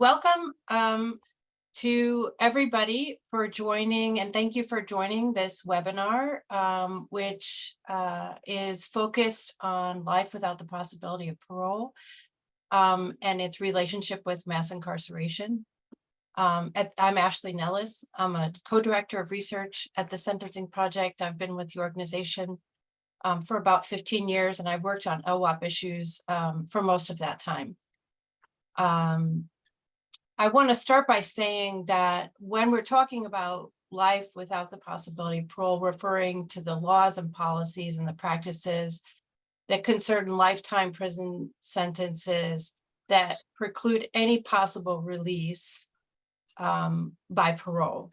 welcome to everybody for joining, and thank you for joining this webinar, which is focused on life without the possibility of parole and its relationship with mass incarceration. I'm Ashley Nellis. I'm a co-director of research at the Sentencing Project. I've been with the organization for about 15 years, and I've worked on LWOP issues for most of that time. I want to start by saying that when we're talking about life without the possibility of parole, referring to the laws and policies and the practices that concern lifetime prison sentences that preclude any possible release by parole.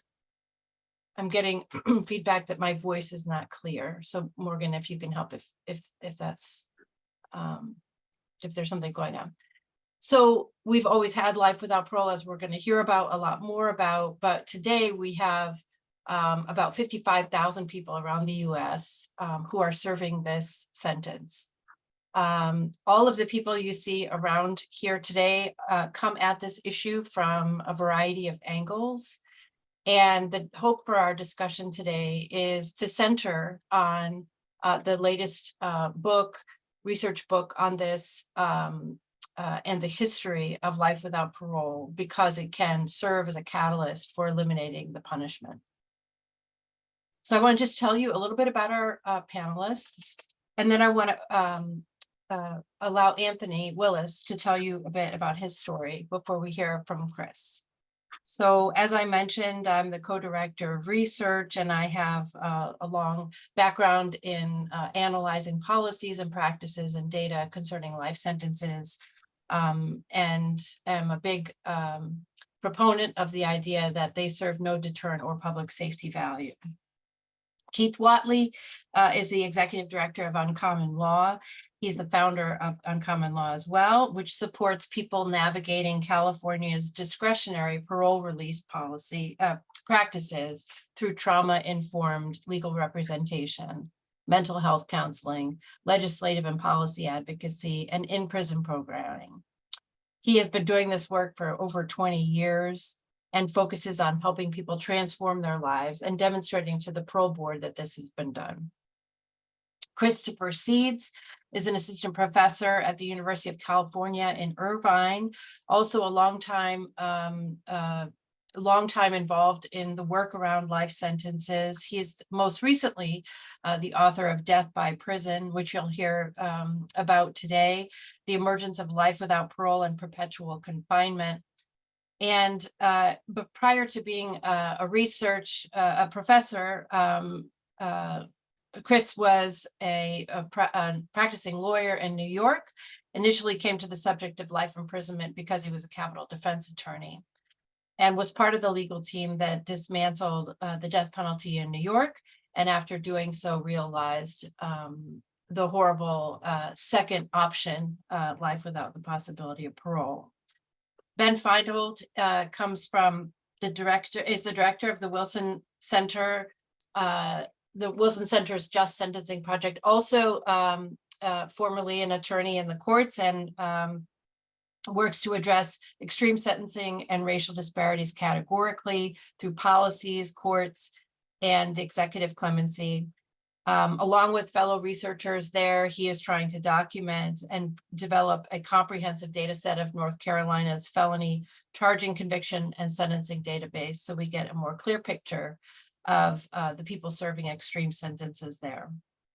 I'm getting feedback that my voice is not clear. So Morgan, if you can help if that's if there's something going on. So we've always had life without parole, as we're going to hear about a lot more about, but today we have about 55,000 people around the US who are serving this sentence. All of the people you see around here today come at this issue from a variety of angles. And the hope for our discussion today is to center on the latest research book on this and the history of life without parole, because it can serve as a catalyst for eliminating the punishment. So I want to just tell you a little bit about our panelists, and then I want to allow Anthony Willis to tell you a bit about his story before we hear from Chris. So as I mentioned, I'm the co-director of research, and I have a long background in analyzing policies and practices and data concerning life sentences, and am a big proponent of the idea that they serve no deterrent or public safety value. Keith Wattley is the executive director of Uncommon Law. He's the founder of Uncommon Law as well, which supports people navigating California's discretionary parole release policy practices through trauma-informed legal representation, mental health counseling, legislative and policy advocacy, and in-prison programming. He has been doing this work for over 20 years and focuses on helping people transform their lives and demonstrating to the parole board that this has been done. Christopher Seeds is an assistant professor at the University of California in Irvine, also a long time involved in the work around life sentences. He is most recently the author of Death by Prison, which you'll hear about today, The Emergence of Life Without Parole and Perpetual Confinement. And but prior to being a professor, Chris was a practicing lawyer in New York. Initially came to the subject of life imprisonment because he was a capital defense attorney, and was part of the legal team that dismantled the death penalty in New York. And after doing so, realized the horrible second option, life without the possibility of parole. Ben Finholt comes from is the director of the Wilson Center, the Wilson Center's Just Sentencing Project, also formerly an attorney in the courts, and works to address extreme sentencing and racial disparities categorically through policies, courts, and the executive clemency. Along with fellow researchers there, he is trying to document and develop a comprehensive data set of North Carolina's felony charging, conviction, and sentencing database, so we get a more clear picture of the people serving extreme sentences there.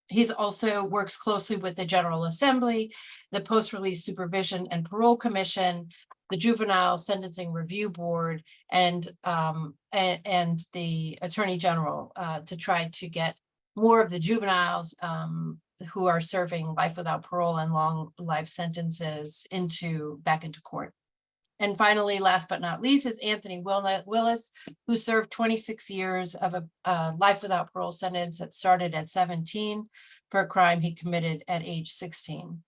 He's also works closely with the General Assembly, the Post-Release Supervision and Parole Commission, the Juvenile Sentencing Review Board, and the Attorney General to try to get more of the juveniles who are serving life without parole and long life sentences back into court. And finally, last but not least, is Anthony Willis, who served 26 years of a life without parole sentence that started at 17 for a crime he committed at age 16.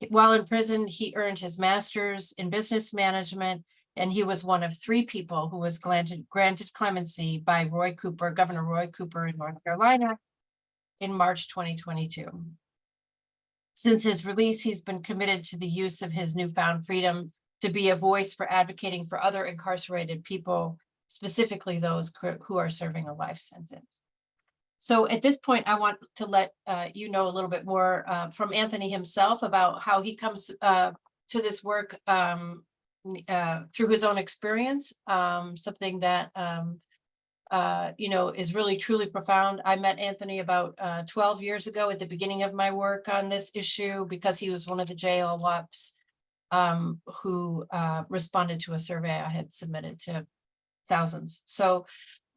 While in prison, he earned his master's in business management, and he was one of 3 people who was granted clemency by Governor Roy Cooper in North Carolina in March 2022. Since his release, he's been committed to the use of his newfound freedom to be a voice for advocating for other incarcerated people, specifically those who are serving a life sentence. So at this point, I want to let you know a little bit more from Anthony himself about how he comes to this work through his own experience, something that is really truly profound. I met Anthony about 12 years ago at the beginning of my work on this issue, because he was one of the LWOPs who responded to a survey I had submitted to thousands. So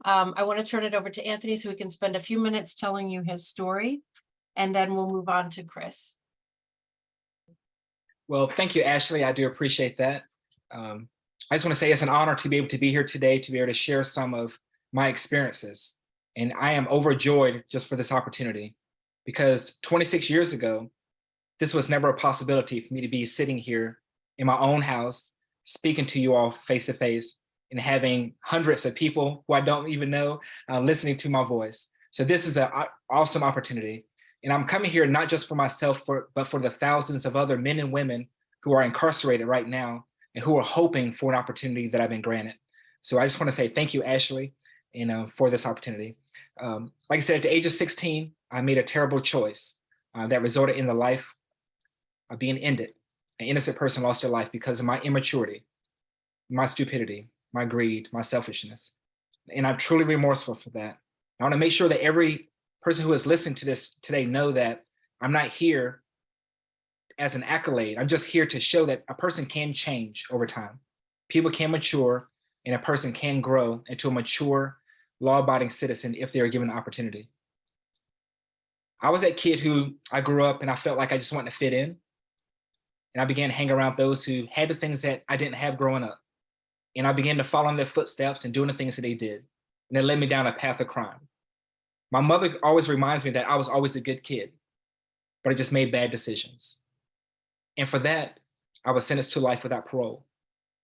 I want to turn it over to Anthony so we can spend a few minutes telling you his story, and then we'll move on to Chris. Well, thank you, Ashley. I do appreciate that. I just want to say it's an honor to be able to be here today, to be able to share some of my experiences. And I am overjoyed just for this opportunity, because 26 years ago, this was never a possibility for me to be sitting here in my own house, speaking to you all face to face, and having hundreds of people who I don't even know listening to my voice. So this is an awesome opportunity. And I'm coming here not just for myself, but for the thousands of other men and women who are incarcerated right now and who are hoping for an opportunity that I've been granted. So I just want to say thank you, Ashley, for this opportunity. Like I said, at the age of 16, I made a terrible choice that resulted in the life of being ended. An innocent person lost their life because of my immaturity, my stupidity, my greed, my selfishness. And I'm truly remorseful for that. I want to make sure that every person who is listening to this today know that I'm not here as an accolade. I'm just here to show that a person can change over time. People can mature, and a person can grow into a mature, law-abiding citizen if they are given an opportunity. I was that kid who I grew up and I felt like I just wanted to fit in. And I began to hang around those who had the things that I didn't have growing up. And I began to follow in their footsteps and doing the things that they did. And it led me down a path of crime. My mother always reminds me that I was always a good kid, but I just made bad decisions. And for that, I was sentenced to life without parole.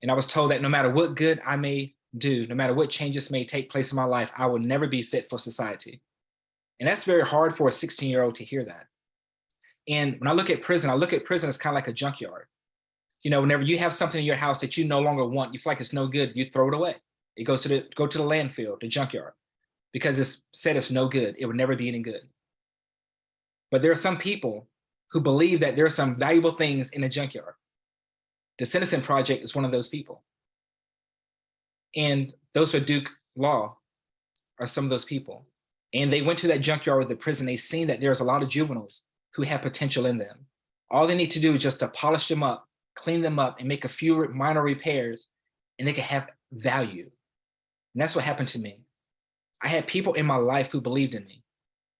And I was told that no matter what good I may do, no matter what changes may take place in my life, I will never be fit for society. And that's very hard for a 16-year-old to hear that. And when I look at prison as kind of like a junkyard. You know, whenever you have something in your house that you no longer want, you feel like it's no good, you throw it away. It goes to the landfill, the junkyard, because it's said it's no good. It would never be any good. But there are some people who believe that there are some valuable things in the junkyard. The Sentencing Project is one of those people. And those for Duke Law are some of those people. And they went to that junkyard with the prison. They seen that there's a lot of juveniles who have potential in them. All they need to do is just to polish them up, clean them up, and make a few minor repairs, and they can have value. And that's what happened to me. I had people in my life who believed in me,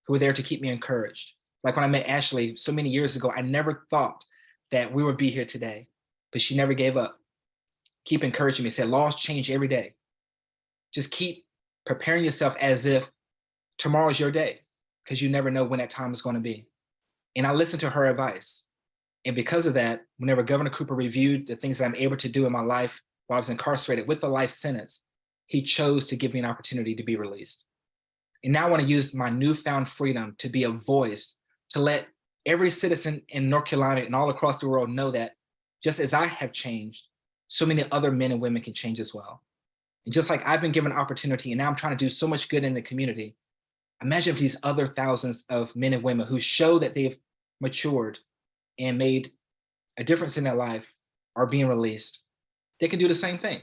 who were there to keep me encouraged. Like when I met Ashley so many years ago, I never thought that we would be here today, but she never gave up. Keep encouraging me, said laws change every day. Just keep preparing yourself as if tomorrow's your day, because you never know when that time is going to be. And I listened to her advice. And because of that, whenever Governor Cooper reviewed the things that I'm able to do in my life while I was incarcerated with the life sentence, he chose to give me an opportunity to be released. And now I want to use my newfound freedom to be a voice, to let every citizen in North Carolina and all across the world know that just as I have changed, so many other men and women can change as well. And just like I've been given an opportunity and now I'm trying to do so much good in the community, imagine if these other thousands of men and women who show that they've matured and made a difference in their life are being released. They can do the same thing.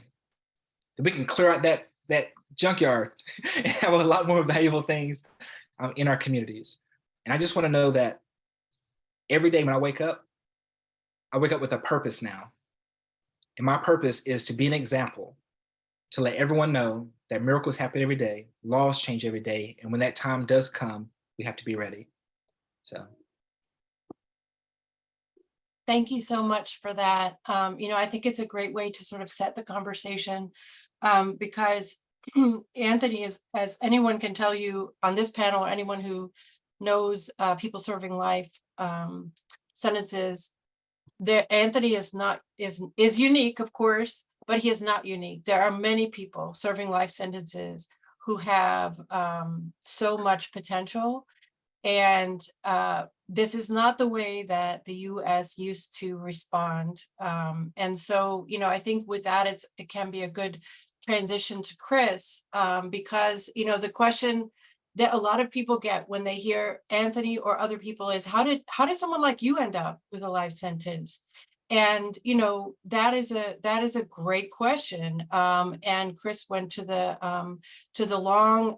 We can clear out that junkyard and have a lot more valuable things in our communities. And I just want to know that every day when I wake up with a purpose now. And my purpose is to be an example, to let everyone know that miracles happen every day, laws change every day, and when that time does come, we have to be ready. So. Thank you so much for that. I think it's a great way to sort of set the conversation because Anthony is, as anyone can tell you on this panel, or anyone who knows people serving life sentences, Anthony is unique, of course, but he is not unique. There are many people serving life sentences who have so much potential And this is not the way that the US used to respond. And so, I think with that, it can be a good transition to Chris, because, the question that a lot of people get when they hear Anthony or other people is, how did someone like you end up with a life sentence? And that is a great question. And Chris went to the long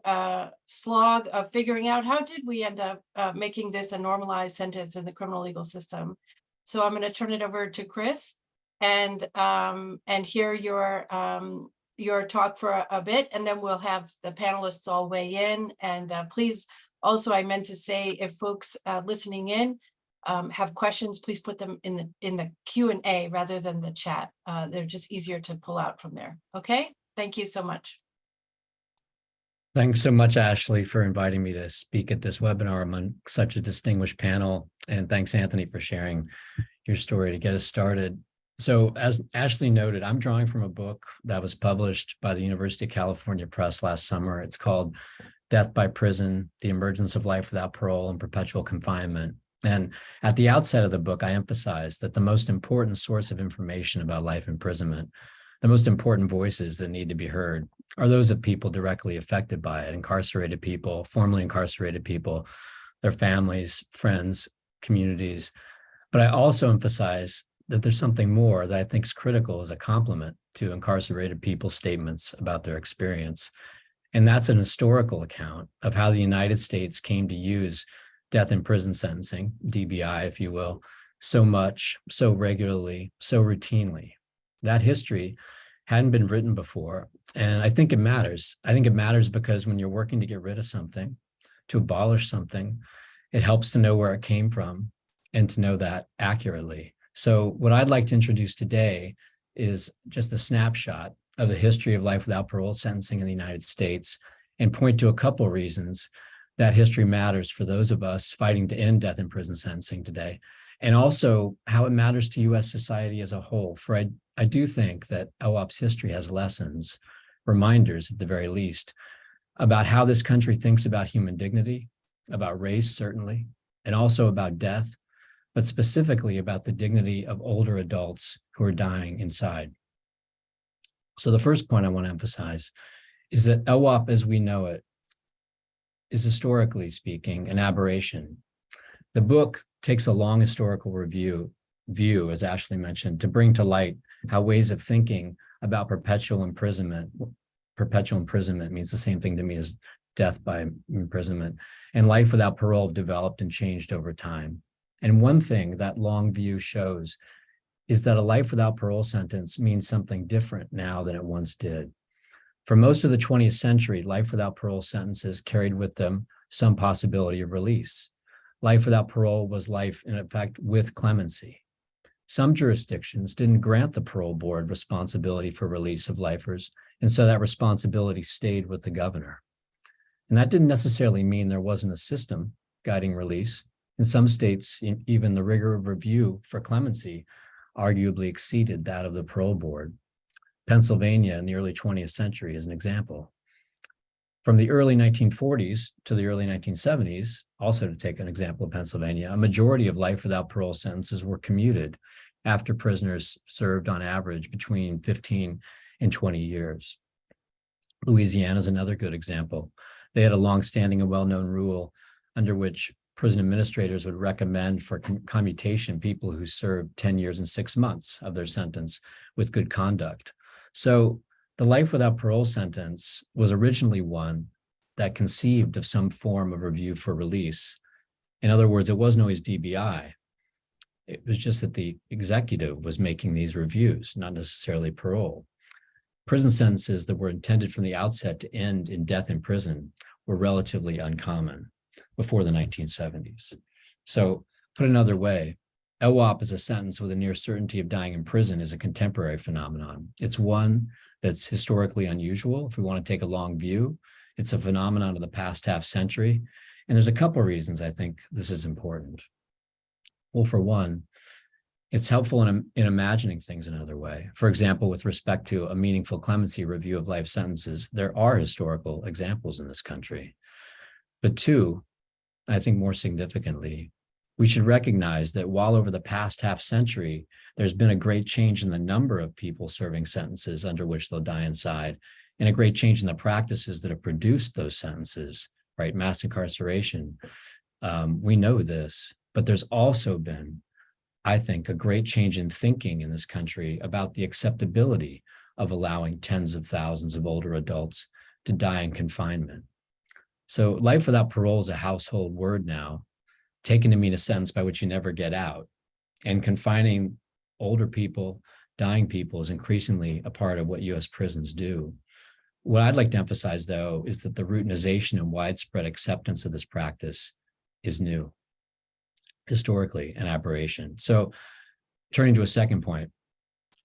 slog of figuring out, how did we end up making this a normalized sentence in the criminal legal system? So I'm going to turn it over to Chris and hear your talk for a bit, and then we'll have the panelists all weigh in. And please, also, I meant to say, if folks listening in have questions, please put them in the Q&A rather than the chat. They're just easier to pull out from there. Okay, thank you so much. Thanks so much, Ashley, for inviting me to speak at this webinar among such a distinguished panel. And thanks, Anthony, for sharing your story to get us started. So as Ashley noted, I'm drawing from a book that was published by the University of California Press last summer. It's called Death by Prison: The Emergence of Life Without Parole and Perpetual Confinement. And at the outset of the book, I emphasize that the most important source of information about life imprisonment, the most important voices that need to be heard, are those of people directly affected by it: incarcerated people, formerly incarcerated people, their families, friends, communities. But I also emphasize that there's something more that I think is critical as a complement to incarcerated people's statements about their experience. And that's an historical account of how the United States came to use death in prison sentencing, DBI, if you will, so much, so regularly, so routinely. That history hadn't been written before. And I think it matters. I think it matters because when you're working to get rid of something, to abolish something, it helps to know where it came from and to know that accurately. So what I'd like to introduce today is just a snapshot of the history of life without parole sentencing in the United States, and point to a couple of reasons that history matters for those of us fighting to end death in prison sentencing today, and also how it matters to U.S. society as a whole. For I do think that LWOP's history has lessons, reminders at the very least, about how this country thinks about human dignity, about race, certainly, and also about death, but specifically about the dignity of older adults who are dying inside. So the first point I want to emphasize is that LWOP as we know it is, historically speaking, an aberration. The book takes a long historical view, as Ashley mentioned, to bring to light how ways of thinking about perpetual imprisonment means the same thing to me as death by imprisonment, and life without parole have developed and changed over time. And one thing that long view shows is that a life without parole sentence means something different now than it once did. For most of the 20th century, life without parole sentences carried with them some possibility of release. Life without parole was life, in effect, with clemency. Some jurisdictions didn't grant the parole board responsibility for release of lifers, and so that responsibility stayed with the governor. And that didn't necessarily mean there wasn't a system guiding release. In some states, even the rigor of review for clemency arguably exceeded that of the parole board. Pennsylvania in the early 20th century is an example. From the early 1940s to the early 1970s, also to take an example of Pennsylvania, a majority of life without parole sentences were commuted after prisoners served on average between 15 and 20 years. Louisiana is another good example. They had a longstanding and well-known rule under which prison administrators would recommend for commutation people who served 10 years and 6 months of their sentence with good conduct. So the life without parole sentence was originally one that conceived of some form of review for release. In other words, it wasn't always DBI. It was just that the executive was making these reviews, not necessarily parole. Prison sentences that were intended from the outset to end in death in prison were relatively uncommon before the 1970s. So put another way, LWOP as a sentence with a near certainty of dying in prison is a contemporary phenomenon. It's one that's historically unusual. If we want to take a long view, it's a phenomenon of the past half century. And there's a couple of reasons I think this is important. Well, for one, it's helpful in imagining things another way. For example, with respect to a meaningful clemency review of life sentences, there are historical examples in this country. But two, I think more significantly, we should recognize that while over the past half century, there's been a great change in the number of people serving sentences under which they'll die inside, and a great change in the practices that have produced those sentences, right? Mass incarceration. We know this, but there's also been, I think, a great change in thinking in this country about the acceptability of allowing tens of thousands of older adults to die in confinement. So life without parole is a household word now, taken to mean a sentence by which you never get out. And confining older people, dying people is increasingly a part of what US prisons do. What I'd like to emphasize, though, is that the routinization and widespread acceptance of this practice is new, historically an aberration. So turning to a second point,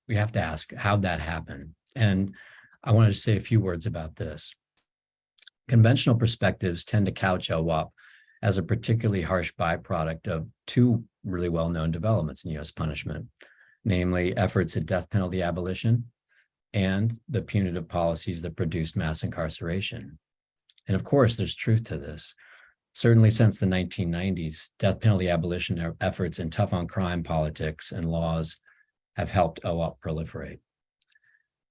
we have to ask, how'd that happen? And I wanted to say a few words about this. Conventional perspectives tend to couch LWOP as a particularly harsh byproduct of two really well-known developments in US punishment, namely efforts at death penalty abolition and the punitive policies that produced mass incarceration. And of course, there's truth to this. Certainly since the 1990s, death penalty abolition efforts and tough on crime politics and laws have helped LWOP proliferate.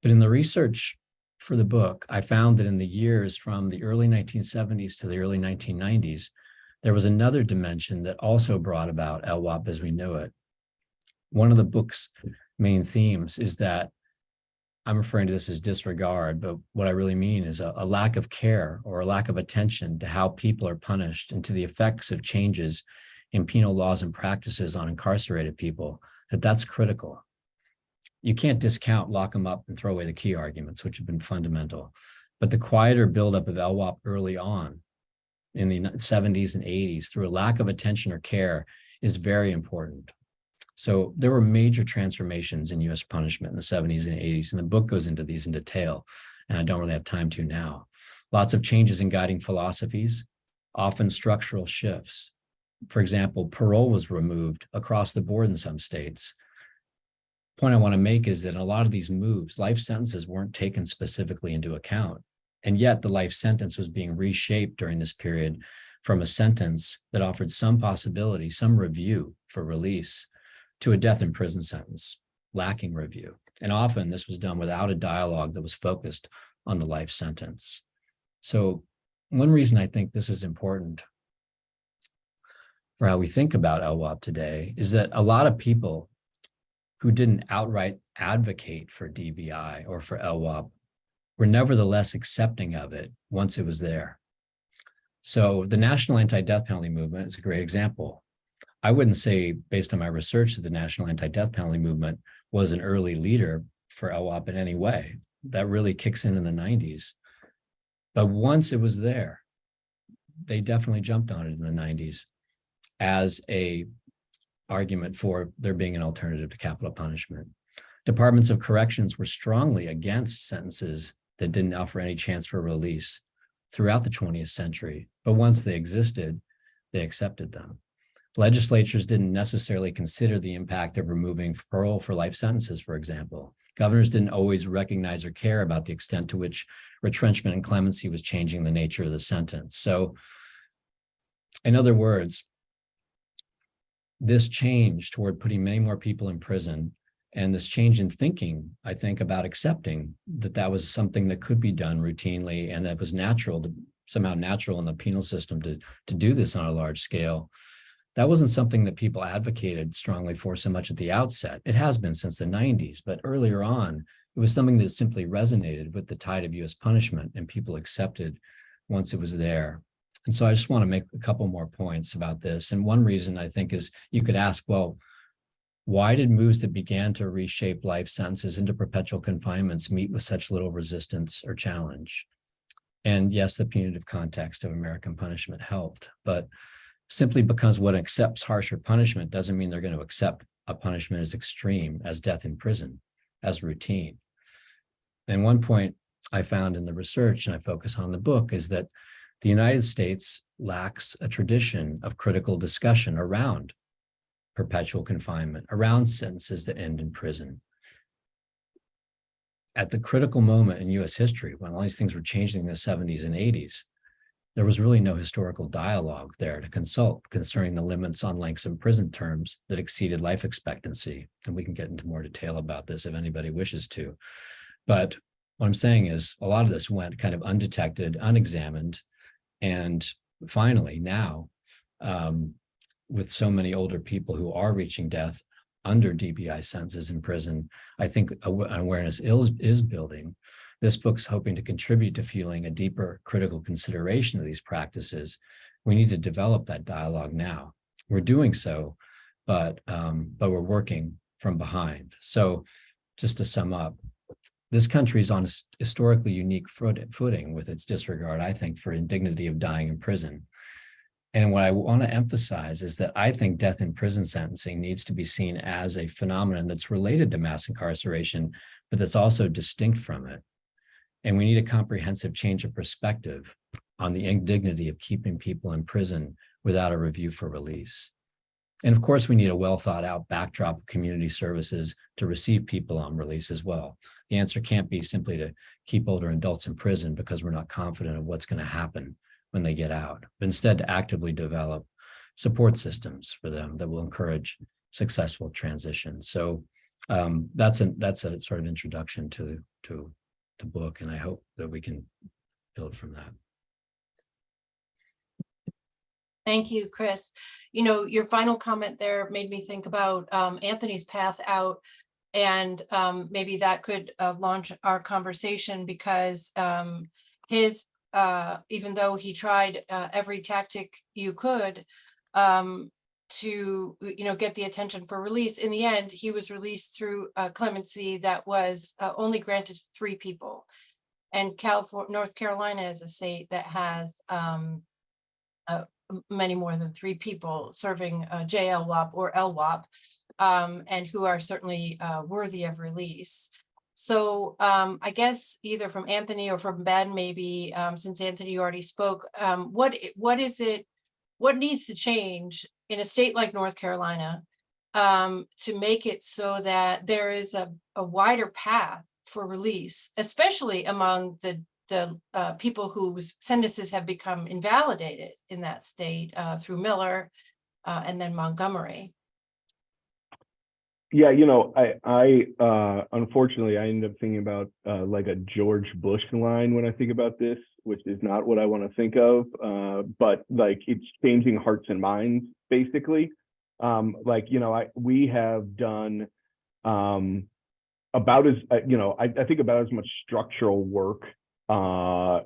But in the research for the book, I found that in the years from the early 1970s to the early 1990s, there was another dimension that also brought about LWOP as we know it. One of the book's main themes is that, I'm referring to this as disregard, but what I really mean is a lack of care or a lack of attention to how people are punished and to the effects of changes in penal laws and practices on incarcerated people, that's critical. You can't discount lock them up and throw away the key arguments, which have been fundamental. But the quieter buildup of LWOP early on in the 70s and 80s through a lack of attention or care is very important. So there were major transformations in US punishment in the 70s and 80s, and the book goes into these in detail, and I don't really have time to now. Lots of changes in guiding philosophies, often structural shifts. For example, parole was removed across the board in some states. The point I want to make is that in a lot of these moves, life sentences weren't taken specifically into account, and yet the life sentence was being reshaped during this period from a sentence that offered some possibility, some review for release, to a death in prison sentence, lacking review. And often this was done without a dialogue that was focused on the life sentence. So one reason I think this is important for how we think about LWOP today is that a lot of people who didn't outright advocate for DBI or for LWOP were nevertheless accepting of it once it was there. So the National Anti-Death Penalty Movement is a great example. I wouldn't say, based on my research, that the National Anti-Death Penalty Movement was an early leader for LWOP in any way. That really kicks in the 90s. But once it was there, they definitely jumped on it in the 90s as a argument for there being an alternative to capital punishment. Departments of corrections were strongly against sentences that didn't offer any chance for release throughout the 20th century. But once they existed, they accepted them. Legislatures didn't necessarily consider the impact of removing parole for life sentences, for example. Governors didn't always recognize or care about the extent to which retrenchment and clemency was changing the nature of the sentence. So, in other words, this change toward putting many more people in prison and this change in thinking, I think, about accepting that that was something that could be done routinely and that was natural, somehow natural in the penal system to do this on a large scale. That wasn't something that people advocated strongly for so much at the outset. It has been since the 90s, but earlier on, it was something that simply resonated with the tide of US punishment and people accepted once it was there. And so I just want to make a couple more points about this. And one reason I think is you could ask, well, why did moves that began to reshape life sentences into perpetual confinements meet with such little resistance or challenge? And yes, the punitive context of American punishment helped, but simply because one accepts harsher punishment doesn't mean they're going to accept a punishment as extreme as death in prison, as routine. And one point I found in the research, and I focus on the book, is that the United States lacks a tradition of critical discussion around perpetual confinement, around sentences that end in prison. At the critical moment in US history, when all these things were changing in the 70s and 80s, there was really no historical dialogue there to consult concerning the limits on lengths of prison terms that exceeded life expectancy. And we can get into more detail about this if anybody wishes to. But what I'm saying is a lot of this went kind of undetected, unexamined. And finally, now, with so many older people who are reaching death under DBI sentences in prison, I think awareness is building. This book's hoping to contribute to fueling a deeper critical consideration of these practices. We need to develop that dialogue now. We're doing so, but we're working from behind. So just to sum up, this country is on a historically unique footing with its disregard, I think, for indignity of dying in prison. And what I want to emphasize is that I think death in prison sentencing needs to be seen as a phenomenon that's related to mass incarceration, but that's also distinct from it. And we need a comprehensive change of perspective on the indignity of keeping people in prison without a review for release. And of course, we need a well thought out backdrop of community services to receive people on release as well. The answer can't be simply to keep older adults in prison because we're not confident of what's going to happen when they get out, but instead to actively develop support systems for them that will encourage successful transition. So that's a sort of introduction to the book, and I hope that we can build from that. Thank you, Chris. You know, your final comment there made me think about Anthony's path out, and maybe that could launch our conversation, because his even though he tried every tactic you could to get the attention for release, in the end he was released through clemency that was only granted to 3 people, and North Carolina is a state that has many more than 3 people serving JLWOP or LWOP, and who are certainly worthy of release. So I guess either from Anthony or from Ben, maybe, since Anthony, you already spoke, what needs to change in a state like North Carolina to make it so that there is a wider path for release, especially among the people whose sentences have become invalidated in that state through Miller and then Montgomery? Yeah, I unfortunately, I end up thinking about like a George Bush line when I think about this, which is not what I want to think of, but like it's changing hearts and minds, basically. We have done about as, I think about as much structural work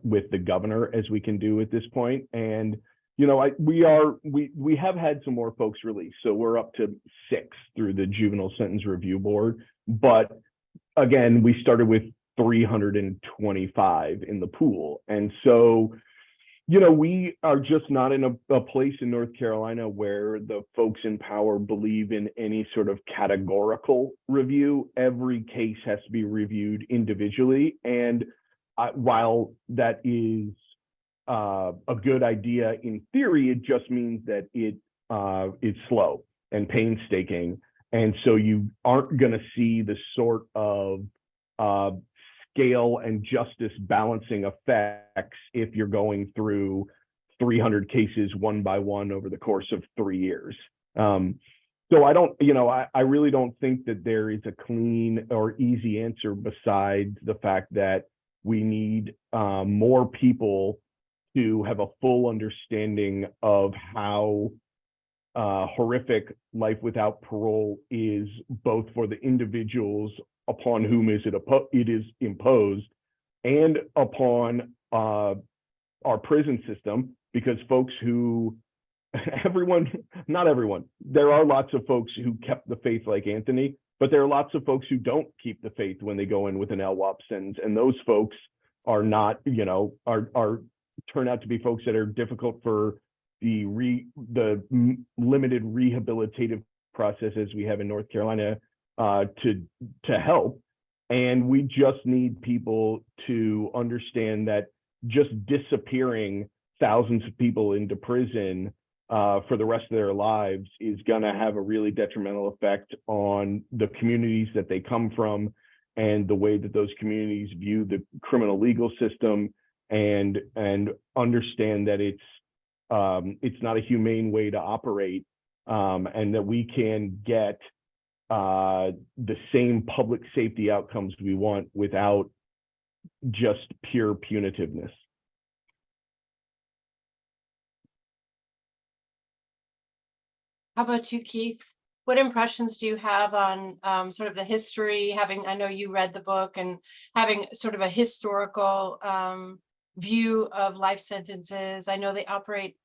with the governor as we can do at this point. And we have had some more folks released, so we're up to 6 through the Juvenile Sentence Review Board. But again, we started with 325 in the pool, and so we are just not in a place in North Carolina where the folks in power believe in any sort of categorical review. Every case has to be reviewed individually, and while that is a good idea in theory, it just means that it's slow and painstaking, and so you aren't going to see the sort of scale and justice balancing effects if you're going through 300 cases one by one over the course of 3 years. So I don't, I really don't think that there is a clean or easy answer besides the fact that we need more people to have a full understanding of how horrific life without parole is, both for the individuals upon whom it is imposed and upon our prison system, because folks who, not everyone, there are lots of folks who kept the faith like Anthony, but there are lots of folks who don't keep the faith when they go in with an LWOP sentence, and those folks are not, turn out to be folks that are difficult for the limited rehabilitative processes we have in North Carolina to help. And we just need people to understand that just disappearing thousands of people into prison for the rest of their lives is going to have a really detrimental effect on the communities that they come from and the way that those communities view the criminal legal system and understand that it's not a humane way to operate, and that we can get the same public safety outcomes we want without just pure punitiveness. How about you, Keith? What impressions do you have on sort of the history, I know you read the book, and having sort of a historical view of life sentences? I know they operate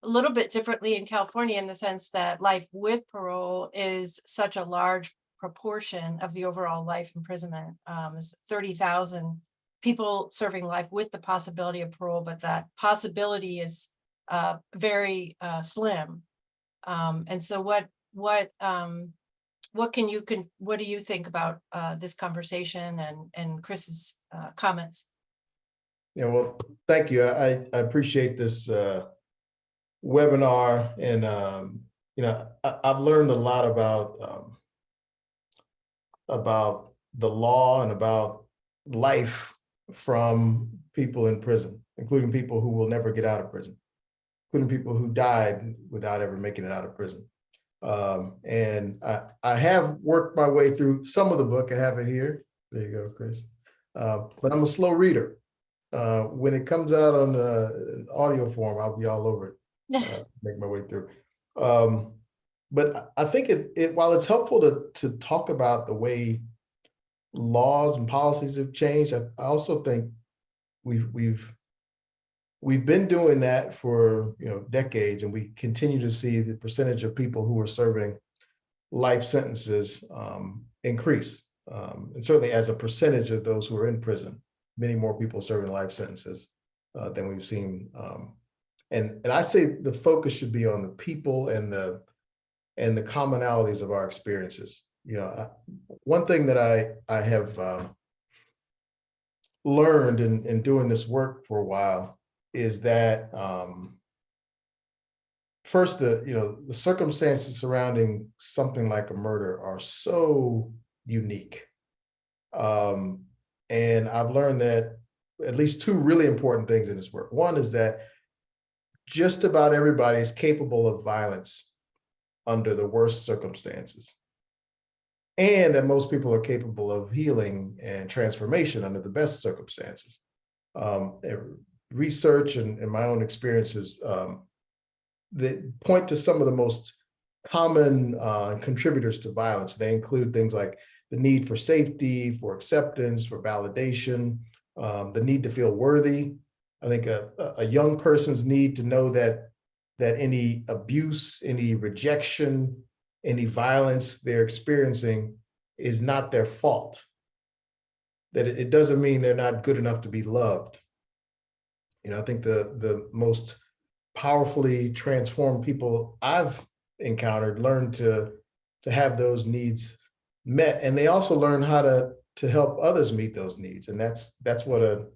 a little bit differently in California in the sense that life with parole is such a large proportion of the overall life imprisonment. It's 30,000 people serving life with the possibility of parole, but that possibility is very slim. And so what do you think about this conversation and Chris's comments? Yeah, well, thank you. I appreciate this webinar, and I've learned a lot about the law and about life from people in prison, including people who will never get out of prison, including people who died without ever making it out of prison. And I have worked my way through some of the book. I have it here. There you go, Chris. But I'm a slow reader. When it comes out on audio form, I'll be all over it. Make my way through. But I think while it's helpful to talk about the way laws and policies have changed, I also think we've been doing that for decades, and we continue to see the percentage of people who are serving life sentences increase, and certainly as a percentage of those who are in prison, many more people serving life sentences than we've seen. And I say the focus should be on the people and the commonalities of our experiences. One thing that I have learned in doing this work for a while is that first, the circumstances surrounding something like a murder are so unique. And I've learned that at least two really important things in this work. One is that just about everybody is capable of violence under the worst circumstances, and that most people are capable of healing and transformation under the best circumstances. Research and my own experiences that point to some of the most common contributors to violence. They include things like the need for safety, for acceptance, for validation, the need to feel worthy. I think a young person's need to know that any abuse, any rejection, any violence they're experiencing is not their fault. That it doesn't mean they're not good enough to be loved. I think the most powerfully transformed people I've encountered learn to have those needs met, and they also learn how to help others meet those needs, and that's what a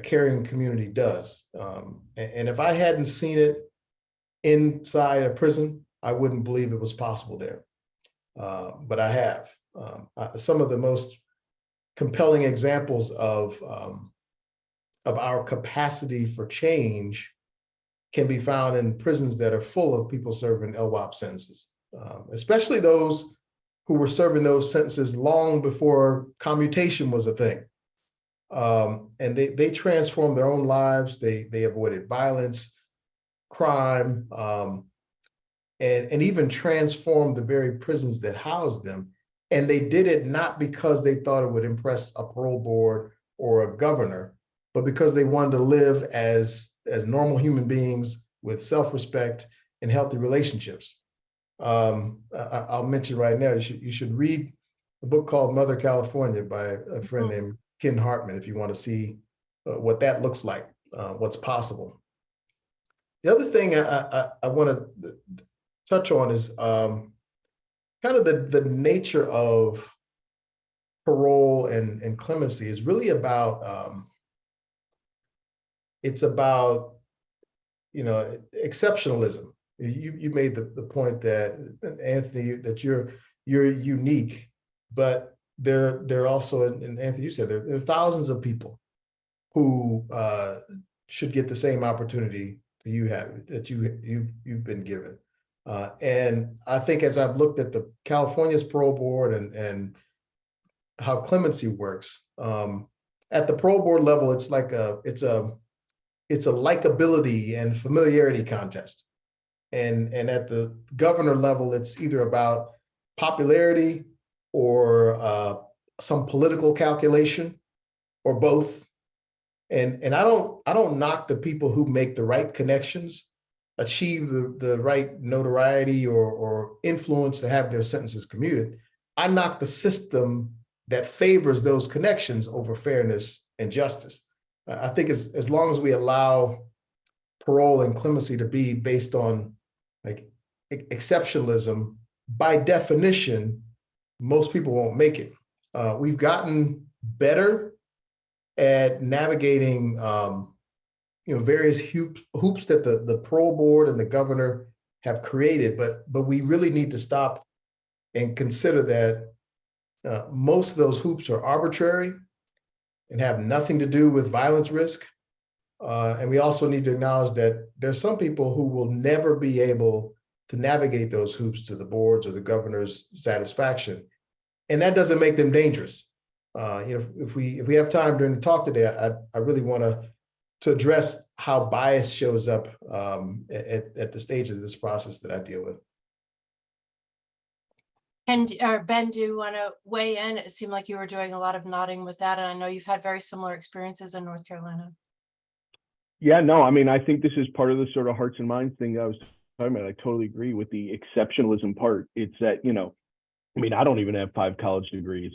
caring community does. And if I hadn't seen it inside a prison, I wouldn't believe it was possible there. But I have. Some of the most compelling examples of our capacity for change can be found in prisons that are full of people serving LWOP sentences, especially those who were serving those sentences long before commutation was a thing. And they transformed their own lives. They avoided violence, crime, and even transformed the very prisons that housed them. And they did it not because they thought it would impress a parole board or a governor, but because they wanted to live as normal human beings with self-respect and healthy relationships. I'll mention right now, you should read a book called Mother California by a friend named Ken Hartman if you want to see what that looks like, what's possible. The other thing I want to touch on is kind of the nature of parole and clemency is really about, it's about, exceptionalism. You made the point that, Anthony, that you're unique, but there are also, and Anthony, you said there are thousands of people who should get the same opportunity that you have, that you've been given. And I think as I've looked at the California's parole board and how clemency works, at the parole board level, it's like it's a likability and familiarity contest. And at the governor level, it's either about popularity or some political calculation or both. And I don't knock the people who make the right connections, achieve the right notoriety or influence to have their sentences commuted. I knock the system that favors those connections over fairness and justice. I think as long as we allow parole and clemency to be based on like exceptionalism, by definition, most people won't make it. We've gotten better at navigating various hoops that the parole board and the governor have created, but we really need to stop and consider that most of those hoops are arbitrary and have nothing to do with violence risk. And we also need to acknowledge that there's some people who will never be able to navigate those hoops to the board's or the governor's satisfaction. And that doesn't make them dangerous. If we have time during the talk today, I really want to address how bias shows up at the stage of this process that I deal with. And Ben, do you want to weigh in? It seemed like you were doing a lot of nodding with that, and I know you've had very similar experiences in North Carolina. Yeah, no, I mean, I think this is part of the sort of hearts and minds thing that I was talking about. I totally agree with the exceptionalism part. It's that, I mean, I don't even have 5 college degrees,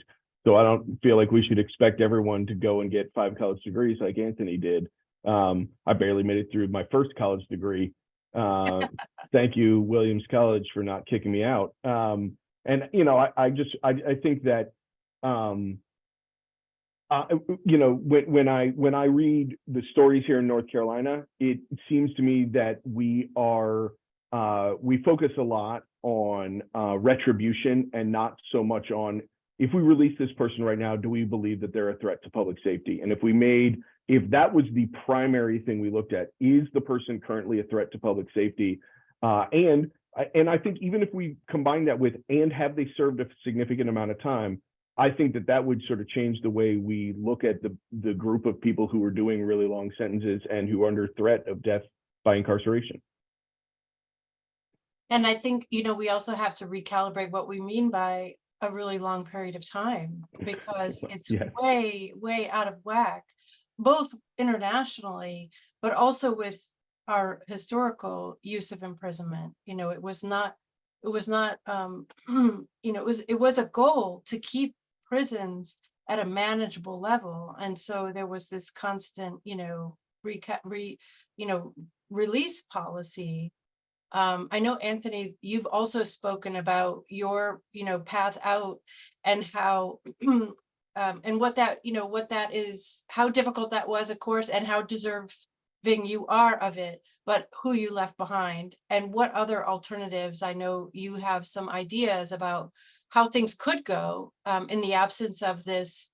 so I don't feel like we should expect everyone to go and get 5 college degrees like Anthony did. I barely made it through my first college degree. Thank you, Williams College, for not kicking me out. And I think that when I read the stories here in North Carolina, it seems to me that we focus a lot on retribution and not so much on, if we release this person right now, do we believe that they're a threat to public safety? And if that was the primary thing we looked at, is the person currently a threat to public safety? And I think even if we combine that with, and have they served a significant amount of time, I think that would sort of change the way we look at the group of people who are doing really long sentences and who are under threat of death by incarceration. And I think, we also have to recalibrate what we mean by a really long period of time, because it's way, way out of whack, both internationally, but also with our historical use of imprisonment. It was a goal to keep prisons at a manageable level. And so there was this constant, release policy. I know, Anthony, you've also spoken about your, path out and how, and what that is, how difficult that was, of course, and how deserving you are of it, but who you left behind and what other alternatives. I know you have some ideas about how things could go in the absence of this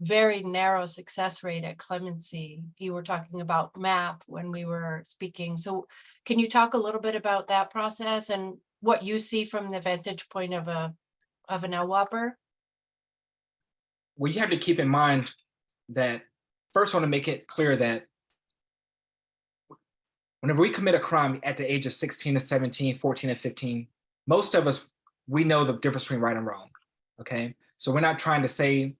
very narrow success rate at clemency. You were talking about MAP when we were speaking. So can you talk a little bit about that process and what you see from the vantage point of an LWOPer? Well, you have to keep in mind that, first, I want to make it clear that whenever we commit a crime at the age of 16 to 17, 14 to 15, most of us, we know the difference between right and wrong, okay? So we're not trying to say,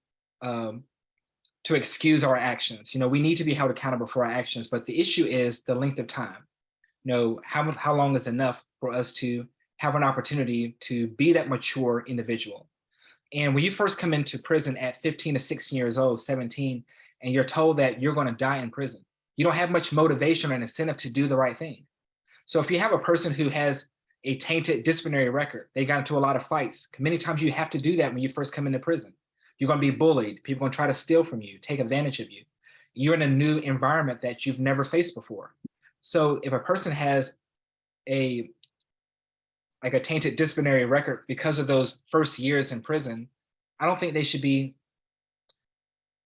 to excuse our actions. We need to be held accountable for our actions, but the issue is the length of time. How long is enough for us to have an opportunity to be that mature individual? And when you first come into prison at 15 to 16 years old, 17, and you're told that you're going to die in prison, you don't have much motivation or an incentive to do the right thing. So if you have a person who has a tainted disciplinary record, they got into a lot of fights, many times you have to do that when you first come into prison. You're going to be bullied. People are going to try to steal from you, take advantage of you. You're in a new environment that you've never faced before. So if a person has a tainted disciplinary record because of those first years in prison, I don't think they should be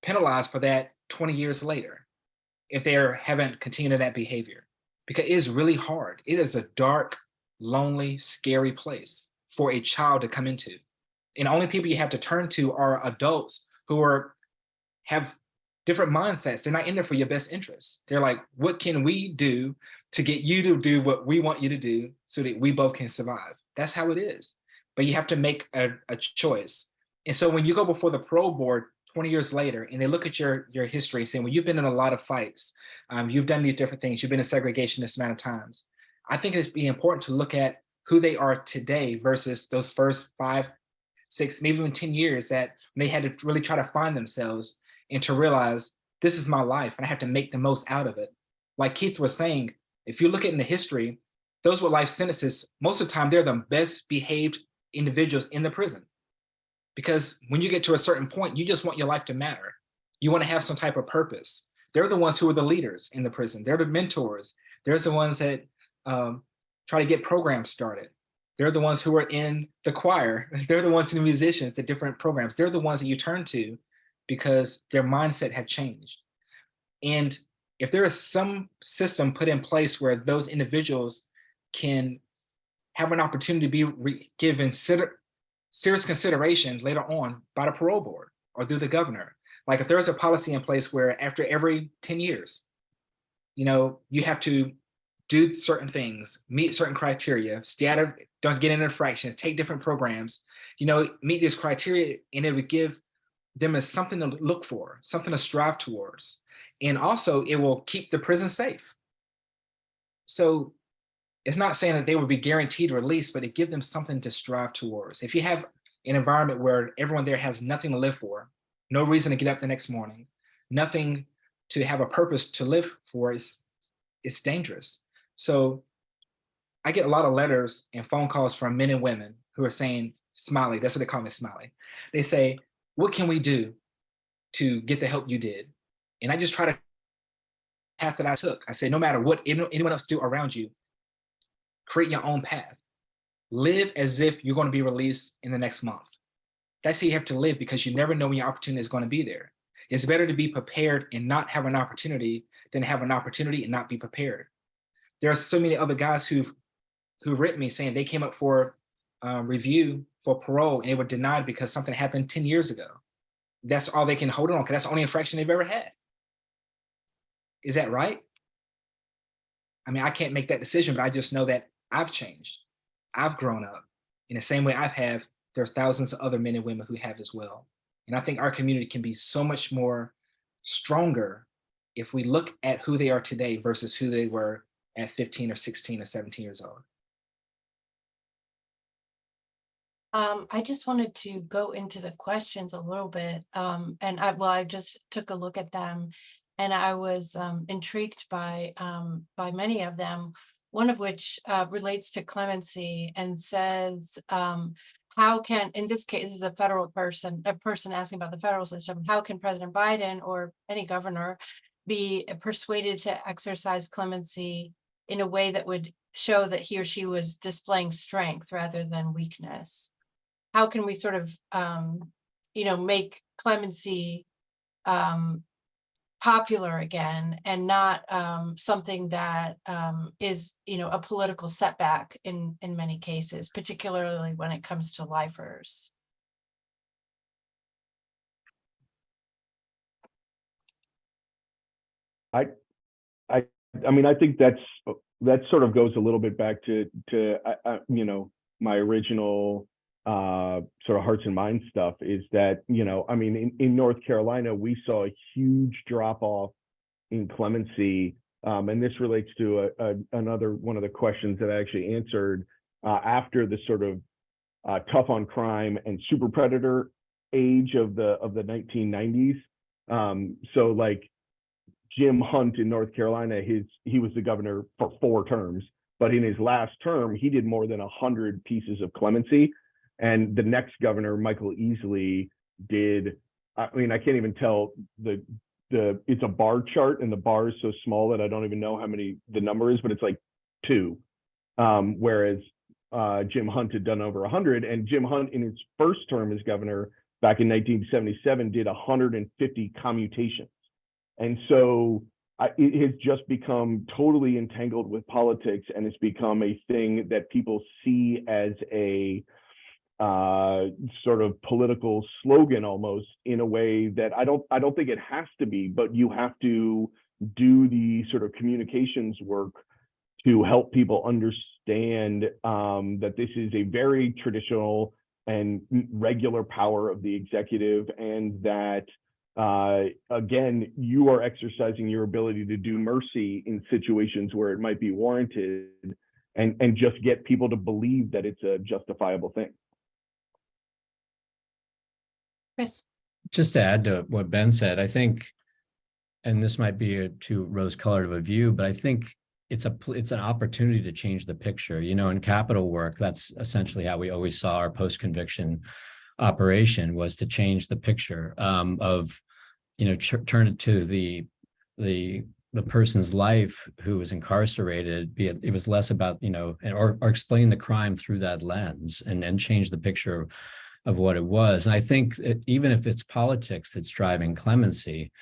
penalized for that 20 years later if they haven't continued that behavior, because it is really hard. It is a dark, lonely, scary place for a child to come into. And the only people you have to turn to are adults who have different mindsets. They're not in there for your best interests. They're like, what can we do to get you to do what we want you to do so that we both can survive? That's how it is. But you have to make a choice. And so when you go before the parole board 20 years later, and they look at your history saying, well, you've been in a lot of fights. You've done these different things. You've been in segregation this amount of times. I think it's be important to look at who they are today versus those first 5, 6, maybe even 10 years that when they had to really try to find themselves and to realize this is my life and I have to make the most out of it. Like Keith was saying, if you look at in the history, those with life sentences, most of the time, they're the best behaved individuals in the prison. Because when you get to a certain point, you just want your life to matter. You want to have some type of purpose. They're the ones who are the leaders in the prison. They're the mentors. They're the ones that try to get programs started. They're the ones who are in the choir. They're the ones who are musicians, the different programs. They're the ones that you turn to because their mindset have changed. And if there is some system put in place where those individuals can have an opportunity to be given serious consideration later on by the parole board or through the governor. Like if there's a policy in place where after every 10 years, you have to do certain things, meet certain criteria, don't get in infractions, take different programs, meet these criteria, and it would give them as something to look for, something to strive towards. And also it will keep the prison safe. So it's not saying that they would be guaranteed release, but it gives them something to strive towards. If you have an environment where everyone there has nothing to live for, no reason to get up the next morning, nothing to have a purpose to live for, it's dangerous. So I get a lot of letters and phone calls from men and women who are saying, Smiley, that's what they call me, Smiley. They say, what can we do to get the help you did? And I just try to path that I took. I say, no matter what anyone else do around you, create your own path. Live as if you're going to be released in the next month. That's how you have to live, because you never know when your opportunity is going to be there. It's better to be prepared and not have an opportunity than have an opportunity and not be prepared. There are so many other guys who've written me saying they came up for review for parole and they were denied because something happened 10 years ago. That's all they can hold on, because that's the only infraction they've ever had. Is that right? I mean, I can't make that decision, but I just know that I've changed. I've grown up in the same way there's thousands of other men and women who have as well. And I think our community can be so much more stronger if we look at who they are today versus who they were at 15 or 16 or 17 years old. I just wanted to go into the questions a little bit. I just took a look at them and I was intrigued by many of them, one of which relates to clemency and says, how can, in this case, this is a person asking about the federal system, how can President Biden or any governor be persuaded to exercise clemency in a way that would show that he or she was displaying strength rather than weakness? How can we sort of, make clemency popular again and not something that is, a political setback in many cases, particularly when it comes to lifers? I mean, I think that sort of goes a little bit back to my original sort of hearts and minds stuff, is that, I mean, in North Carolina, we saw a huge drop off in clemency. And this relates to another one of the questions that I actually answered after the sort of tough on crime and super predator age of the 1990s. So like Jim Hunt in North Carolina, he was the governor for 4 terms, but in his last term, he did more than 100 pieces of clemency. And the next governor, Michael Easley, did, I mean, I can't even tell it's a bar chart and the bar is so small that I don't even know how many the number is, but it's like 2. Whereas Jim Hunt had done over 100, and Jim Hunt in his first term as governor back in 1977 did 150 commutations. And so it has just become totally entangled with politics, and it's become a thing that people see as a sort of political slogan almost, in a way that I don't think it has to be, but you have to do the sort of communications work to help people understand that this is a very traditional and regular power of the executive, and that again, you are exercising your ability to do mercy in situations where it might be warranted, and just get people to believe that it's a justifiable thing. Chris. Just to add to what Ben said, I think, and this might be a too rose-colored of a view, but I think it's an opportunity to change the picture. You know, in capital work, that's essentially how we always saw our post-conviction operation, was to change the picture of, you know, turn it to the person's life who was incarcerated, be it was less about, you know, or explain the crime through that lens, and change the picture of what it was. And I think that even if it's politics that's driving clemency,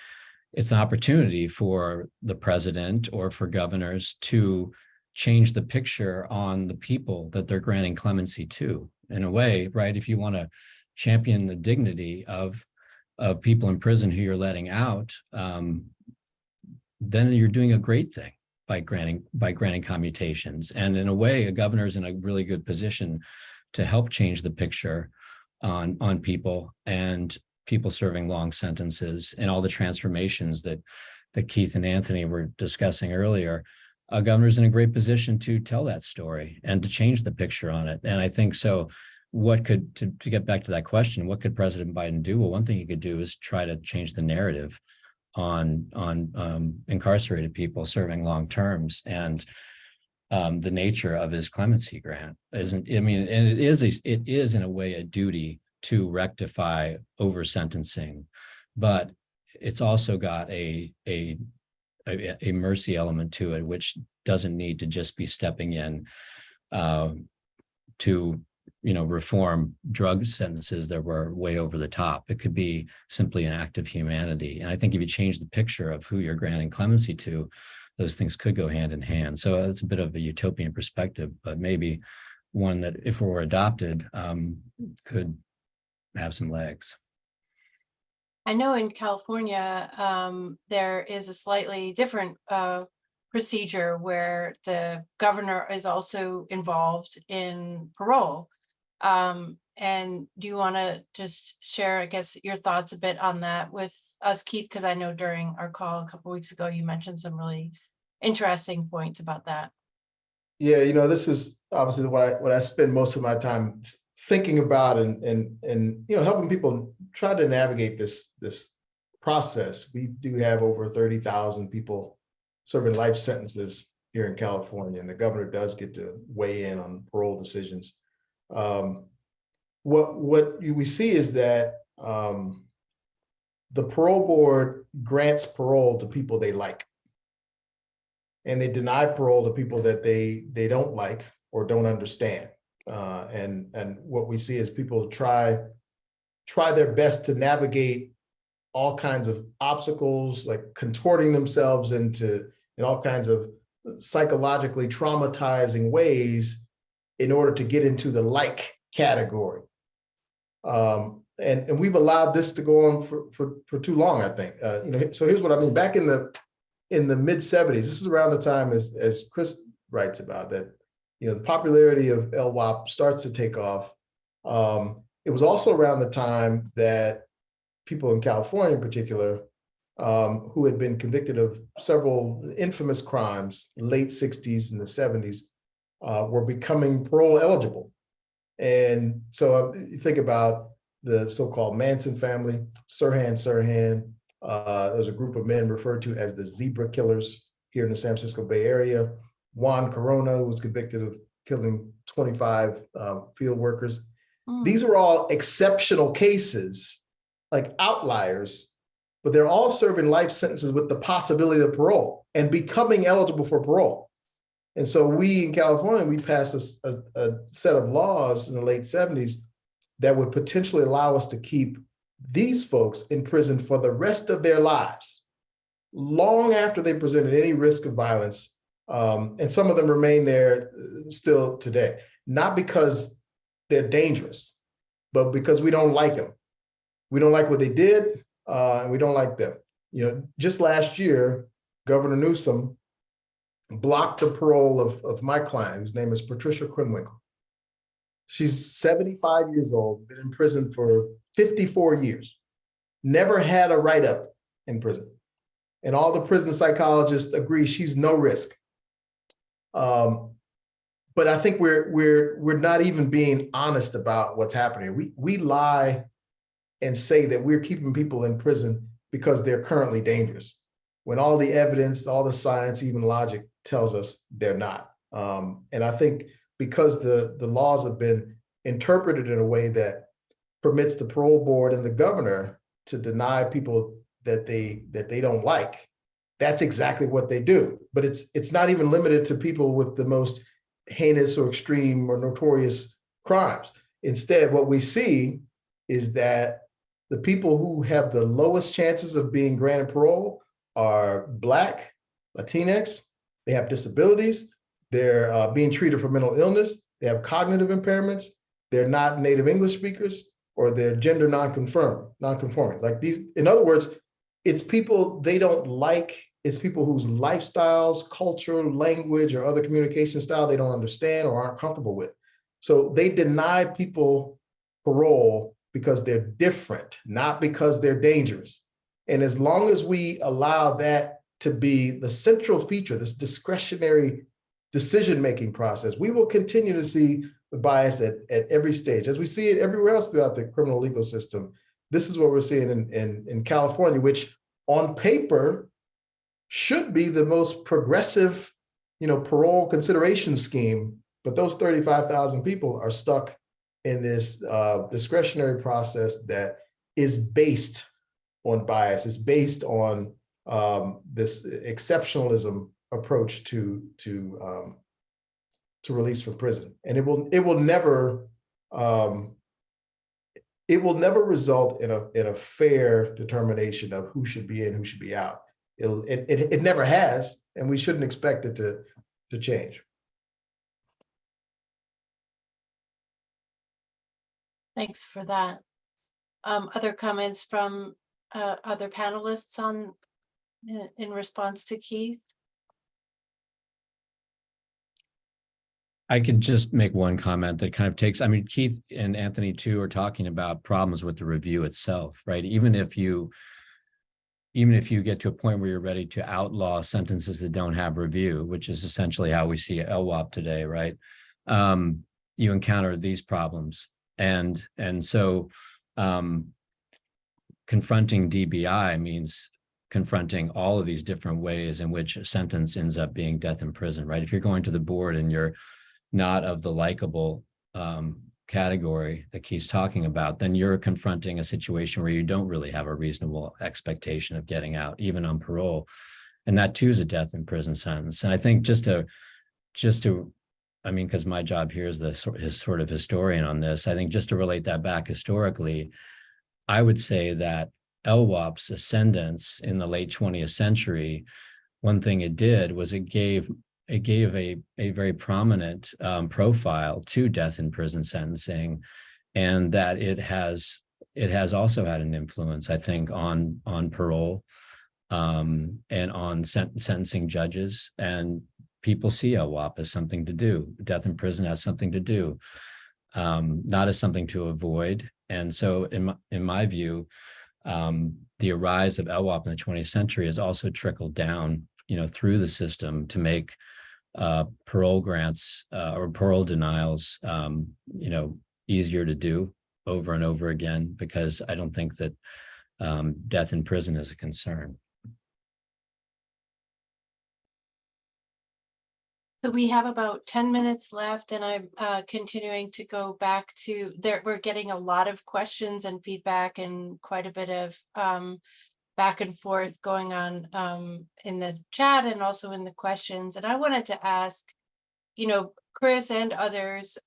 it's an opportunity for the president or for governors to change the picture on the people that they're granting clemency to. In a way, right? If you want to champion the dignity of people in prison who you're letting out, then you're doing a great thing by granting commutations. And in a way, a governor's in a really good position to help change the picture on people, and people serving long sentences, and all the transformations that Keith and Anthony were discussing earlier. A governor's in a great position to tell that story and to change the picture on it. And I think so. What could, to get back to that question, what could President Biden do? Well, one thing he could do is try to change the narrative on incarcerated people serving long terms, and the nature of his clemency grant isn't. I mean, and it is in a way a duty to rectify over sentencing, but it's also got a mercy element to it, which doesn't need to just be stepping in to, you know, reform drug sentences that were way over the top. It could be simply an act of humanity. And I think if you change the picture of who you're granting clemency to, those things could go hand in hand. So it's a bit of a utopian perspective, but maybe one that, if it were adopted, could have some legs. I know in California, there is a slightly different procedure where the governor is also involved in parole. And do you want to just share, I guess, your thoughts a bit on that with us, Keith? Because I know during our call a couple of weeks ago, you mentioned some really interesting points about that. Yeah, you know, this is obviously what I spend most of my time thinking about, and you know, helping people try to navigate this process. We do have over 30,000 people serving life sentences here in California, and the governor does get to weigh in on parole decisions. What we see is that the parole board grants parole to people they like, and they deny parole to people that they don't like or don't understand. And what we see is people try their best to navigate all kinds of obstacles, like contorting themselves in all kinds of psychologically traumatizing ways in order to get into the like category. And we've allowed this to go on for too long, I think. You know, so here's what I mean. Back in the mid-70s, this is around the time, as Chris writes about, that, you know, the popularity of LWOP starts to take off. It was also around the time that people in California in particular, who had been convicted of several infamous crimes, late 60s and the 70s, were becoming parole eligible. And so you think about the so-called Manson family, Sirhan. There's a group of men referred to as the Zebra Killers here in the San Francisco Bay Area. Juan Corona, who was convicted of killing 25 field workers. These are all exceptional cases, like outliers, but they're all serving life sentences with the possibility of parole and becoming eligible for parole. And so we in California, we passed a set of laws in the late 70s that would potentially allow us to keep these folks in prison for the rest of their lives. long after they presented any risk of violence. And some of them remain there still today, not because they're dangerous, but because we don't like them. We don't like what they did, and we don't like them. You know, just last year, Governor Newsom blocked the parole of my client, whose name is Patricia Krenwinkel. She's 75 years old, been in prison for 54 years, never had a write-up in prison. And all the prison psychologists agree she's no risk. But I think we're not even being honest about what's happening. We lie and say that we're keeping people in prison because they're currently dangerous, when all the evidence, all the science, even logic tells us they're not. And I think because the laws have been interpreted in a way that permits the parole board and the governor to deny people that they don't like, that's exactly what they do. But it's not even limited to people with the most heinous or extreme or notorious crimes. Instead, what we see is that the people who have the lowest chances of being granted parole are Black, Latinx, they have disabilities, they're being treated for mental illness, they have cognitive impairments, they're not native English speakers, or they're gender non-conforming. Like these, in other words, it's people they don't like, it's people whose lifestyles, culture, language, or other communication style they don't understand or aren't comfortable with. So they deny people parole because they're different, not because they're dangerous. And as long as we allow that to be the central feature, this discretionary decision-making process, we will continue to see the bias at every stage, as we see it everywhere else throughout the criminal legal system. This is what we're seeing in California, which on paper should be the most progressive, parole consideration scheme, but those 35,000 people are stuck in this discretionary process that is based on bias, is based on this exceptionalism approach to release from prison, and it will never result in a fair determination of who should be in, who should be out. It never has, and we shouldn't expect it to change. Thanks for that. Other comments from other panelists in response to Keith? I could just make one comment that kind of takes, Keith and Anthony too are talking about problems with the review itself, right? Even if you get to a point where you're ready to outlaw sentences that don't have review, which is essentially how we see LWOP today, right? You encounter these problems. And so confronting DBI means confronting all of these different ways in which a sentence ends up being death in prison, right? If you're going to the board and you're not of the likable category that Keith's talking about, then you're confronting a situation where you don't really have a reasonable expectation of getting out, even on parole. And that too is a death in prison sentence. And I think just to, because my job here is the sort of historian on this, I think just to relate that back historically, I would say that LWOP's ascendance in the late 20th century, one thing it did was it gave a very prominent profile to death in prison sentencing, and that it has also had an influence, I think, on parole and on sentencing judges. And people see LWOP as something to do. Death in prison has something to do, not as something to avoid. And so, in my view, the rise of LWOP in the 20th century has also trickled down, through the system to make parole grants or parole denials, easier to do over and over again, because I don't think that death in prison is a concern. So we have about 10 minutes left, and I'm continuing to go back to there. We're getting a lot of questions and feedback and quite a bit of back and forth going on in the chat and also in the questions. And I wanted to ask, Chris and others,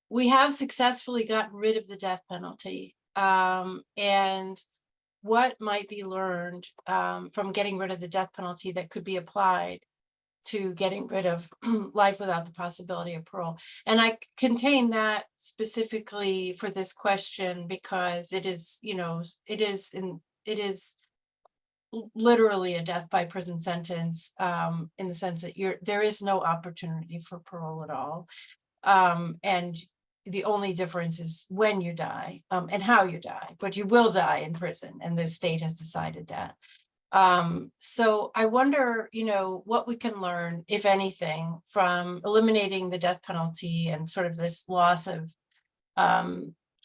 we have successfully gotten rid of the death penalty. And what might be learned from getting rid of the death penalty that could be applied to getting rid of life without the possibility of parole. And I contain that specifically for this question because it is, you know, it is literally a death by prison sentence, in the sense that there is no opportunity for parole at all. And the only difference is when you die, and how you die, but you will die in prison, and the state has decided that. So I wonder, you know, what we can learn, if anything, from eliminating the death penalty and sort of this loss of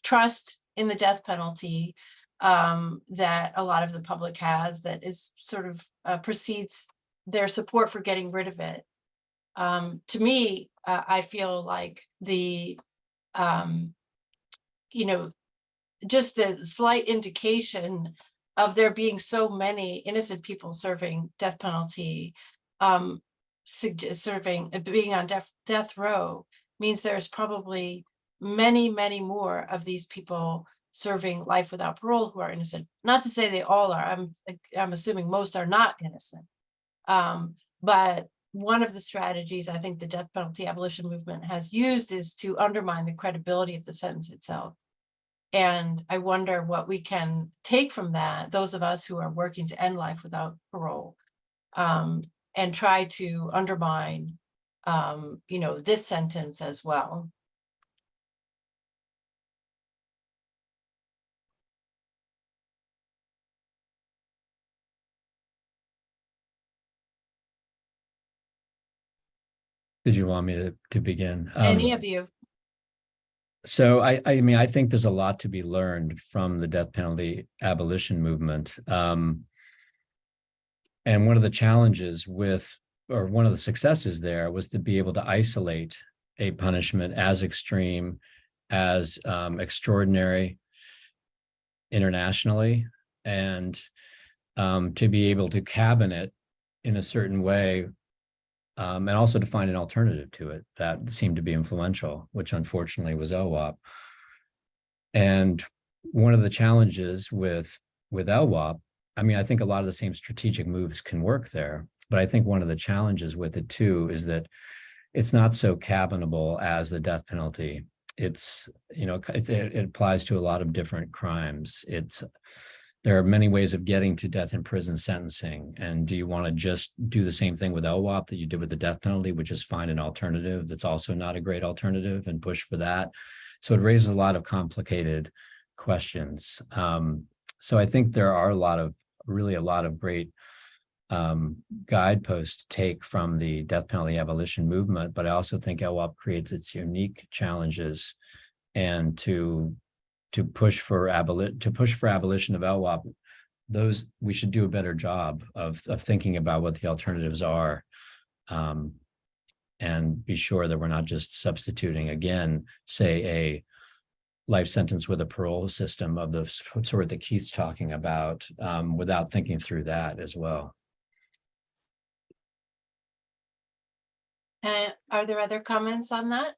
trust in the death penalty that a lot of the public has, that is sort of precedes their support for getting rid of it. To me, I feel like the, you know, just the slight indication of there being so many innocent people serving death penalty, being on death row, means there's probably many, many more of these people serving life without parole who are innocent. Not to say they all are. I'm assuming most are not innocent. But one of the strategies I think the death penalty abolition movement has used is to undermine the credibility of the sentence itself. And I wonder what we can take from that, those of us who are working to end life without parole, and try to undermine, you know, this sentence as well. Did you want me to begin? Any of you? So I mean, I think there's a lot to be learned from the death penalty abolition movement. And one of the challenges or one of the successes there was to be able to isolate a punishment as extreme, as extraordinary internationally, and to be able to cabin it in a certain way, and also to find an alternative to it that seemed to be influential, which unfortunately was LWOP. And one of the challenges with LWOP, I mean, I think a lot of the same strategic moves can work there, but I think one of the challenges with it too is that it's not so cabinable as the death penalty. It's, you know, it applies to a lot of different crimes. There are many ways of getting to death in prison sentencing. And do you want to just do the same thing with LWOP that you did with the death penalty, which is find an alternative that's also not a great alternative and push for that? So it raises a lot of complicated questions. So I think there are a lot of great guideposts to take from the death penalty abolition movement, but I also think LWOP creates its unique challenges, and to push for abolition of LWOP, we should do a better job of thinking about what the alternatives are, and be sure that we're not just substituting again, say, a life sentence with a parole system of the sort that Keith's talking about, without thinking through that as well. And are there other comments on that?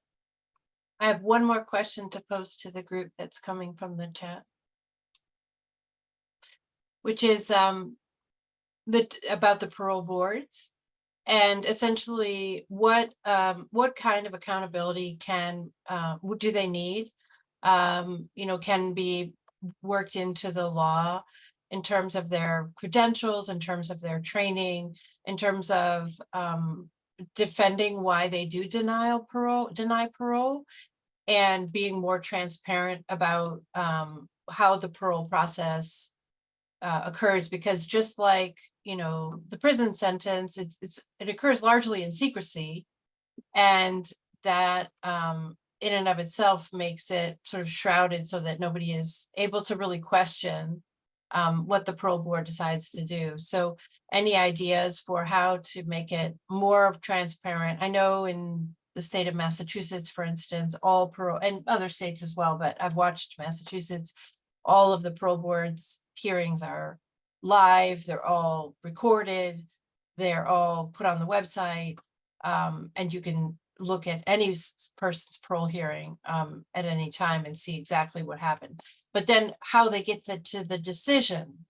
I have one more question to pose to the group that's coming from the chat, which is about the parole boards, and essentially what kind of accountability do they need? You know, can be worked into the law in terms of their credentials, in terms of their training, in terms of defending why they do deny parole, and being more transparent about how the parole process occurs. Because just like, you know, the prison sentence, it occurs largely in secrecy, and that in and of itself makes it sort of shrouded so that nobody is able to really question what the parole board decides to do. So any ideas for how to make it more transparent? I know in the state of Massachusetts, for instance, all parole, and other states as well, but I've watched Massachusetts, all of the parole board's hearings are live, they're all recorded, they're all put on the website, and you can look at any person's parole hearing at any time and see exactly what happened. But then how they get to the decision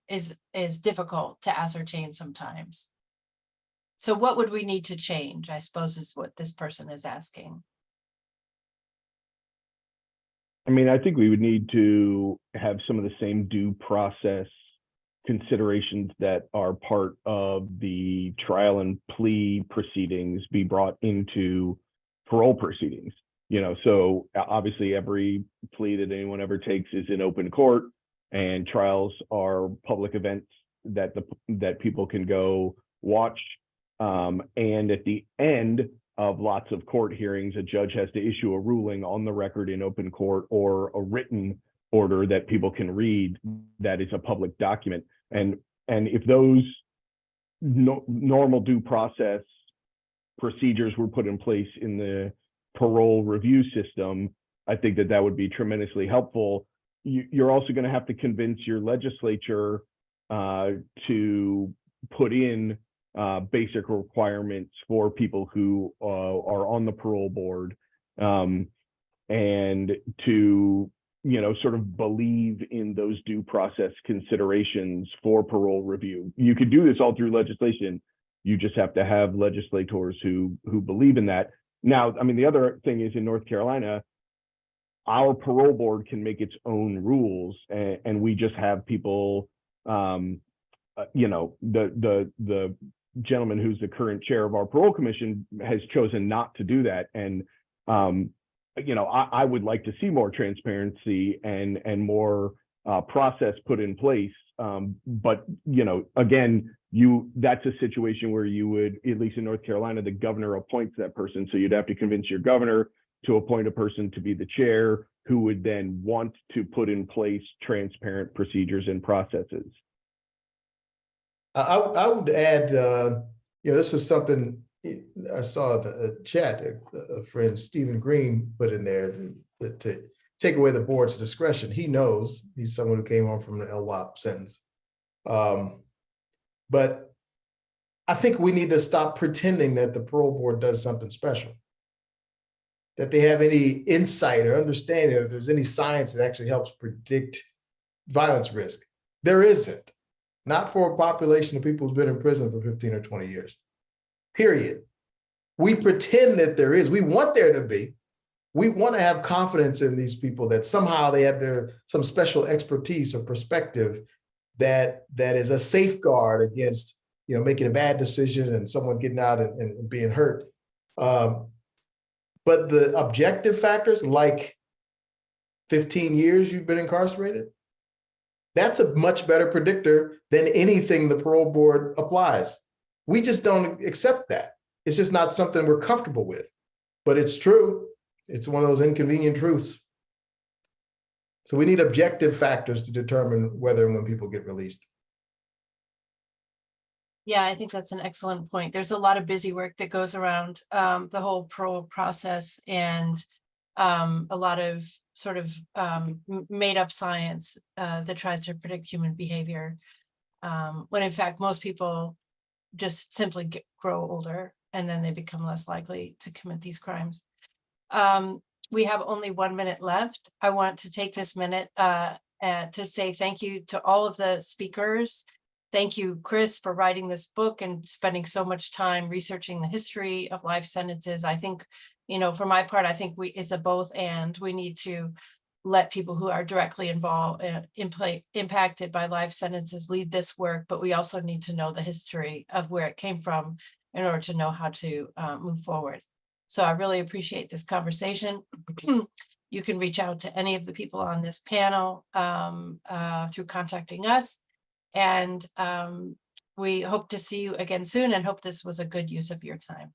is difficult to ascertain sometimes. So what would we need to change, I suppose, is what this person is asking. I mean, I think we would need to have some of the same due process considerations that are part of the trial and plea proceedings be brought into parole proceedings. You know, so obviously every plea that anyone ever takes is in open court, and trials are public events that that people can go watch. And at the end of lots of court hearings, a judge has to issue a ruling on the record in open court, or a written order that people can read that is a public document. And if those normal due process procedures were put in place in the parole review system, I think that that would be tremendously helpful. You're also going to have to convince your legislature to put in basic requirements for people who are on the parole board, and to, you know, sort of believe in those due process considerations for parole review. You could do this all through legislation. You just have to have legislators who believe in that. Now, I mean, the other thing is, in North Carolina, our parole board can make its own rules, and we just have people, you know, the gentleman who's the current chair of our parole commission has chosen not to do that. And, you know, I would like to see more transparency and more process put in place. But, you know, again, that's a situation where you would, at least in North Carolina, the governor appoints that person. So you'd have to convince your governor to appoint a person to be the chair, who would then want to put in place transparent procedures and processes. I would add, you know, this was something I saw the chat, a friend, Stephen Green, put in there to take away the board's discretion. He knows, he's someone who came home from an LWOP sentence. But I think we need to stop pretending that the parole board does something special, that they have any insight or understanding, if there's any science that actually helps predict violence risk. There isn't. Not for a population of people who've been in prison for 15 or 20 years, period. We pretend that there is. We want there to be. We want to have confidence in these people that somehow they have some special expertise or perspective that is a safeguard against, you know, making a bad decision and someone getting out and being hurt. But the objective factors, like 15 years you've been incarcerated, that's a much better predictor than anything the parole board applies. We just don't accept that. It's just not something we're comfortable with, but it's true. It's one of those inconvenient truths. So we need objective factors to determine whether and when people get released. Yeah, I think that's an excellent point. There's a lot of busy work that goes around the whole parole process, and a lot of sort of made up science that tries to predict human behavior, when in fact most people just simply grow older and then they become less likely to commit these crimes. We have only 1 minute left. I want to take this minute to say thank you to all of the speakers. Thank you, Chris, for writing this book and spending so much time researching the history of life sentences. I think, you know, for my part, I think it's a both and. We need to let people who are directly involved, impacted by life sentences lead this work, but we also need to know the history of where it came from in order to know how to move forward. So I really appreciate this conversation. You can reach out to any of the people on this panel through contacting us. And we hope to see you again soon, and hope this was a good use of your time.